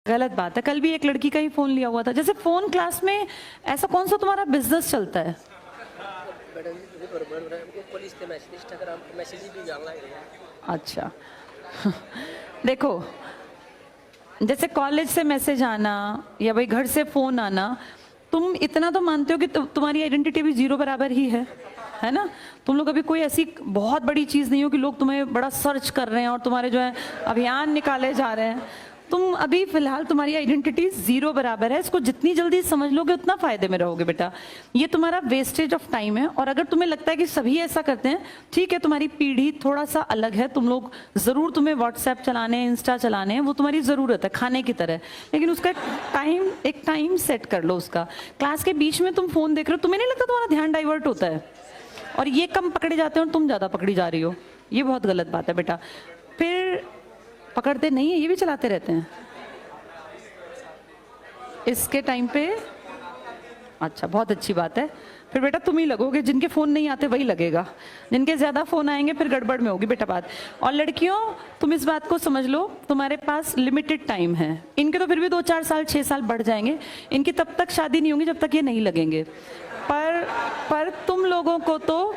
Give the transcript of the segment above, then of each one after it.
गलत बात है। कल भी एक लड़की का ही फोन लिया हुआ था। जैसे फोन क्लास में ऐसा कौन सा तुम्हारा बिजनेस चलता है? अच्छा देखो, जैसे कॉलेज से मैसेज आना या भाई घर से फोन आना, तुम इतना तो मानते हो कि तुम्हारी आइडेंटिटी भी जीरो बराबर ही है ना? तुम लोग अभी कोई ऐसी बहुत बड़ी चीज नहीं हो कि लोग तुम्हें बड़ा सर्च कर रहे हैं और तुम्हारे जो है अभियान निकाले जा रहे हैं। तुम अभी फिलहाल तुम्हारी आइडेंटिटी जीरो बराबर है। इसको जितनी जल्दी समझ लोगे उतना फायदे में रहोगे बेटा। ये तुम्हारा वेस्टेज ऑफ टाइम है। और अगर तुम्हें लगता है कि सभी ऐसा करते हैं, ठीक है, तुम्हारी पीढ़ी थोड़ा सा अलग है। तुम लोग जरूर, तुम्हें व्हाट्सएप चलाने, इंस्टा चलाने हैं, वो तुम्हारी जरूरत है खाने की तरह, लेकिन उसका एक टाइम सेट कर लो उसका। क्लास के बीच में तुम फोन देख रहे हो, तुम्हें नहीं लगता तुम्हारा ध्यान डाइवर्ट होता है और ये कम पकड़े जाते हैं और तुम ज्यादा पकड़ी जा रही हो? ये बहुत गलत बात है बेटा। फिर पकड़ते नहीं है, ये भी चलाते रहते हैं इसके टाइम पे। अच्छा, बहुत अच्छी बात है। फिर बेटा तुम ही लगोगे, जिनके फोन नहीं आते वही लगेगा, जिनके ज्यादा फोन आएंगे फिर गड़बड़ में होगी बेटा बात। और लड़कियों, तुम इस बात को समझ लो, तुम्हारे पास लिमिटेड टाइम है। इनके तो फिर भी 2-4 साल 6 साल बढ़ जाएंगे। इनकी तब तक शादी नहीं होगी जब तक ये नहीं लगेंगे। पर तुम लोगों को तो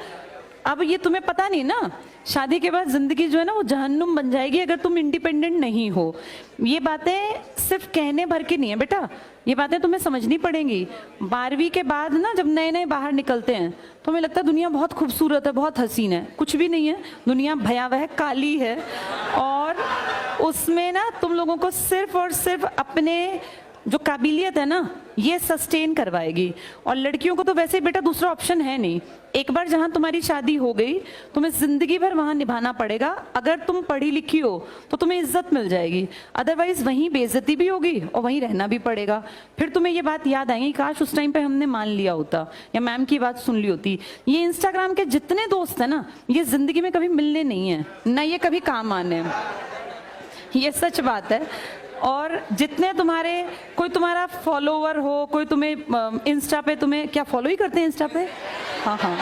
अब ये तुम्हें पता नहीं ना, शादी के बाद जिंदगी जो है ना वो जहन्नुम बन जाएगी अगर तुम इंडिपेंडेंट नहीं हो। ये बातें सिर्फ कहने भर की नहीं है बेटा, ये बातें तुम्हें समझनी पड़ेंगी। 12वीं के बाद ना जब नए नए बाहर निकलते हैं तो हमें लगता है दुनिया बहुत खूबसूरत है, बहुत हसीन है। कुछ भी नहीं है, दुनिया भयावह काली है। और उसमें ना तुम लोगों को सिर्फ और सिर्फ अपने जो काबिलियत है ना ये सस्टेन करवाएगी। और लड़कियों को तो वैसे बेटा दूसरा ऑप्शन है नहीं। एक बार जहां तुम्हारी शादी हो गई, तुम्हें जिंदगी भर वहां निभाना पड़ेगा। अगर तुम पढ़ी लिखी हो तो तुम्हें इज्जत मिल जाएगी, अदरवाइज वहीं बेइज्जती भी होगी और वहीं रहना भी पड़ेगा। फिर तुम्हें ये बात याद आएगी, काश उस टाइम पे हमने मान लिया होता या मैम की बात सुन ली होती। ये इंस्टाग्राम के जितने दोस्त है ना, ये जिंदगी में कभी मिलने नहीं है, ना ये कभी काम आने। ये सच बात है। और जितने कोई तुम्हारा फॉलोवर हो, कोई तुम्हें इंस्टा पे, तुम्हें क्या फॉलो ही करते हैं इंस्टा पे, हाँ,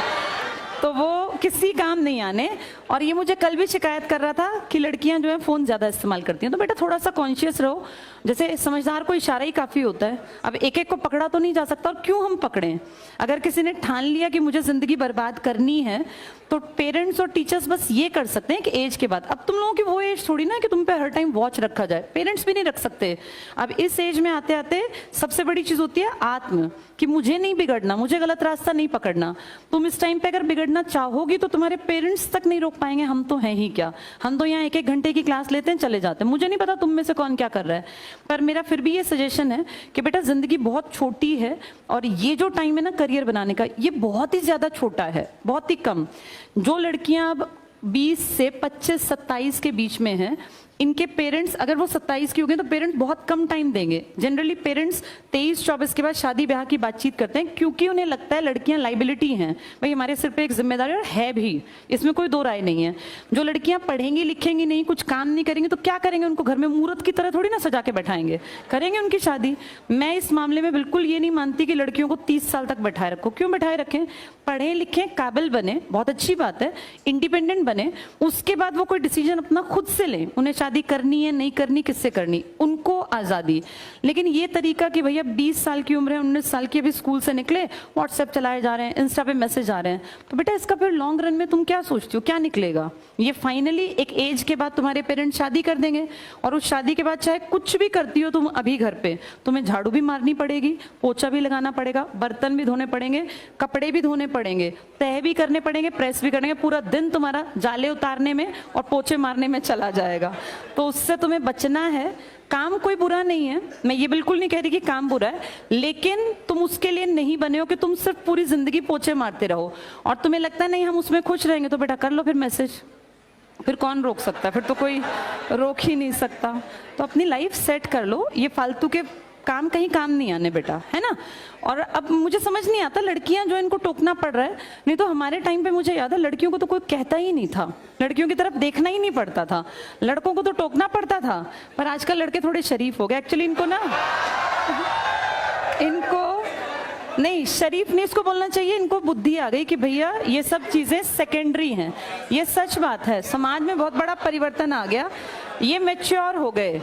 तो वो किसी काम नहीं आने। और ये मुझे कल भी शिकायत कर रहा था कि लड़कियां जो है फोन ज्यादा इस्तेमाल करती हैं। तो बेटा थोड़ा सा कॉन्शियस रहो। जैसे समझदार को इशारा ही काफी होता है। अब एक एक को पकड़ा तो नहीं जा सकता, और क्यों हम पकड़ें? अगर किसी ने ठान लिया कि मुझे जिंदगी बर्बाद करनी है, तो पेरेंट्स और टीचर्स बस ये कर सकते हैं कि एज के बाद। अब तुम लोगों की वो एज थोड़ी ना कि तुम पे हर टाइम वॉच रखा जाए, पेरेंट्स भी नहीं रख सकते। अब इस एज में आते आते सबसे बड़ी चीज होती है आत्म, कि मुझे नहीं बिगड़ना, मुझे गलत रास्ता नहीं पकड़ना। तुम इस टाइम पे अगर बिगड़ना चाहोगी तो तुम्हारे पेरेंट्स तक नहीं रोक पाएंगे। हम तो हैं ही क्या, हम तो यहाँ 1-1 घंटे की क्लास लेते हैं, चले जाते हैं। मुझे नहीं पता तुम में से कौन क्या कर रहा है, पर मेरा फिर भी ये सजेशन है कि बेटा जिंदगी बहुत छोटी है और ये जो टाइम है ना करियर बनाने का, ये बहुत ही ज्यादा छोटा है, बहुत ही कम। जो लड़कियां अब 20 से 25-27 के बीच में हैं, इनके पेरेंट्स अगर वो 27 की हो गए तो पेरेंट्स बहुत कम टाइम देंगे। जनरली पेरेंट्स 23-24 के बाद शादी ब्याह की बातचीत करते हैं, क्योंकि उन्हें लगता है लड़कियां लाइबिलिटी हैं, भाई हमारे सिर पे एक जिम्मेदारी है भी, इसमें कोई दो राय नहीं है। जो लड़कियां पढ़ेंगी लिखेंगी नहीं, कुछ काम नहीं करेंगी, तो क्या करेंगे? उनको घर में मूर्त की तरह थोड़ी ना सजा के बैठाएंगे, करेंगे उनकी शादी। मैं इस मामले में बिल्कुल ये नहीं मानती कि लड़कियों को 30 साल तक बैठाए रखो। क्यों बैठाए रखें? पढ़े लिखें, काबिल बने, बहुत अच्छी बात है, इंडिपेंडेंट बने, उसके बाद वो कोई डिसीजन अपना खुद से लें। उन्हें शादी करनी है नहीं करनी, किससे करनी, उनको आजादी। लेकिन ये तरीका कि भैया 20 साल की उम्र है, 19 साल की, अभी स्कूल से निकले, व्हाट्सएप चलाए जा रहे हैं, इंस्टा पे मैसेज आ रहे हैं, तो बेटा इसका फिर लॉन्ग रन में तुम क्या सोचती हो, क्या निकलेगा? ये फाइनली एक एज के बाद तुम्हारे पेरेंट्स शादी कर देंगे, और उस शादी के बाद चाहे कुछ भी करती हो तुम अभी घर पे, तुम्हें झाड़ू भी मारनी पड़ेगी, पोछा भी लगाना पड़ेगा, बर्तन भी धोने पड़ेंगे, कपड़े भी धोने पड़ेंगे, तह भी करने पड़ेंगे, प्रेस भी करेंगे। पूरा दिन तुम्हारा जाले उतारने में और पोछे मारने में चला जाएगा। तो उससे तुम्हें बचना है। काम कोई बुरा नहीं है, मैं ये बिल्कुल नहीं कह रही कि काम बुरा है, लेकिन तुम उसके लिए नहीं बने हो कि तुम सिर्फ पूरी जिंदगी पोछे मारते रहो। और तुम्हें लगता है नहीं हम उसमें खुश रहेंगे, तो बेटा कर लो फिर मैसेज, फिर कौन रोक सकता है? फिर तो कोई रोक ही नहीं सकता। तो अपनी लाइफ सेट कर लो, ये फालतू के काम कहीं काम नहीं आने बेटा, है ना? और अब मुझे समझ नहीं आता लड़कियां जो इनको टोकना पड़ रहा है, नहीं तो हमारे टाइम पे मुझे याद है लड़कियों को तो कोई कहता ही नहीं था, लड़कियों की तरफ देखना ही नहीं पड़ता था, लड़कों को तो टोकना पड़ता था। पर आजकल लड़के थोड़े शरीफ हो गए एक्चुअली। इनको नहीं, शरीफ नहीं इसको बोलना चाहिए, इनको बुद्धि आ गई कि भैया ये सब चीजें सेकेंडरी हैं। ये सच बात है, समाज में बहुत बड़ा परिवर्तन आ गया, ये मैच्योर हो गए।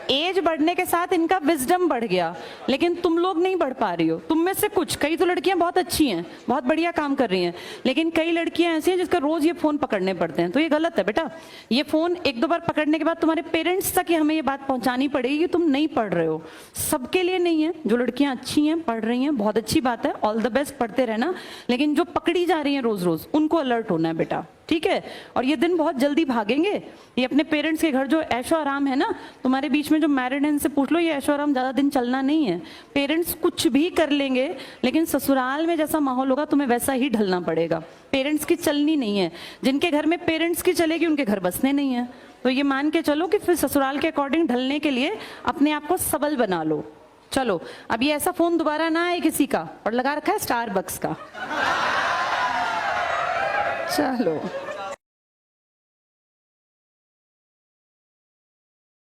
एज बढ़ने के साथ इनका विजडम बढ़ गया, लेकिन तुम लोग नहीं बढ़ पा रही हो। तुम में से कुछ, कई तो लड़कियां बहुत अच्छी हैं, बहुत बढ़िया काम कर रही हैं, लेकिन कई लड़कियां ऐसी हैं जिसका रोज ये फोन पकड़ने पड़ते हैं। तो ये गलत है बेटा। ये फोन एक दो बार पकड़ने के बाद तुम्हारे पेरेंट्स तक ही हमें ये बात पहुंचानी पड़ेगी कि तुम नहीं पढ़ रहे हो। सबके लिए नहीं है। जो लड़कियां अच्छी हैं, पढ़ रही हैं, बहुत अच्छी बात है, ऑल द बेस्ट, पढ़ते रहना। लेकिन जो पकड़ी जा रही हैं रोज रोज, उनको अलर्ट होना है बेटा, ठीक है। और ये दिन बहुत जल्दी भागेंगे। ये अपने पेरेंट्स के घर जो ऐशो आराम है ना, तुम्हारे बीच में जो मैरिड हैं, इनसे पूछ लो, ये ऐशो आराम ज्यादा दिन चलना नहीं है। पेरेंट्स कुछ भी कर लेंगे, लेकिन ससुराल में जैसा माहौल होगा तुम्हें वैसा ही ढलना पड़ेगा। पेरेंट्स की चलनी नहीं है। जिनके घर में पेरेंट्स की चलेगी, उनके घर बसने नहीं है। तो ये मान के चलो कि फिर ससुराल के अकॉर्डिंग ढलने के लिए अपने आप को सबल बना लो। चलो, अब ये ऐसा फोन दोबारा ना आए किसी का। और लगा रखा है स्टारबक्स का। चलो।